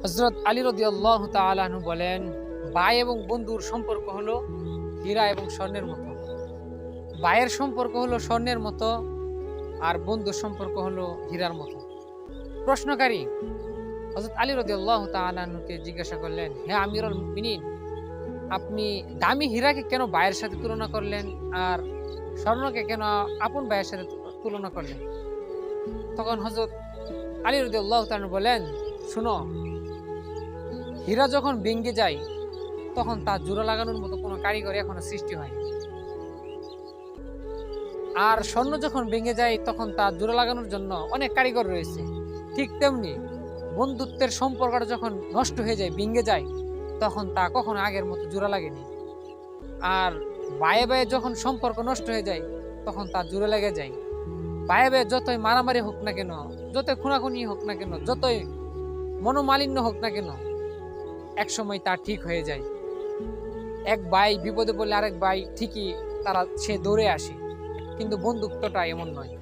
হযরত আলী রাদিয়াল্লাহু তাআলা আনহু বলেন, ভাই এবং বন্ধুর সম্পর্ক হলো হীরা এবং স্বর্ণের মতো। ভাইয়ের সম্পর্ক হলো স্বর্ণের মতো, আর বন্ধুর সম্পর্ক হলো হীরার মতো। প্রশ্নকারী হযরত আলী রাদিয়াল্লাহু তাআলা আনহুকে জিজ্ঞাসা করলেন, হে আমিরুল মুমিনিন, আপনি দামি হীরাকে কেন ভাইয়ের সাথে তুলনা করলেন, আর স্বর্ণকে কেন আপন ভাইয়ের সাথে তুলনা করলেন? তখন হযরত আলী রাদিয়াল্লাহু তাআলা বলেন, শুনো, হীরা যখন ভেঙে যায় তখন তা জোড়া লাগানোর মতো কোনো কারিগর এখনো সৃষ্টি হয়নি। আর স্বর্ণ যখন ভেঙে যায় তখন তা জোড়া লাগানোর জন্য অনেক কারিগর রয়েছে। ঠিক তেমনি বন্ধুত্বের সম্পর্কটা যখন নষ্ট হয়ে যায়, ভেঙে যায়, তখন তা কখনো আগের মতো জোড়া লাগেনি। আর ভাইয়ে ভাইয়ে যখন সম্পর্ক নষ্ট হয়ে যায় তখন তা জোড়া লেগে যায়। ভাইয়ে ভাইয়ে যতই মারামারি হোক না কেন, যতই খুনাখুনি হোক না কেন, যতই মনোমালিন্য হোক না কেন, একসময় তা ঠিক হয়ে যায়। এক ভাই বিপদে পড়লে আরেক ভাই ঠিকই সে দৌড়ে আসে। কিন্তু বন্ধুত্বটা এমন নয়।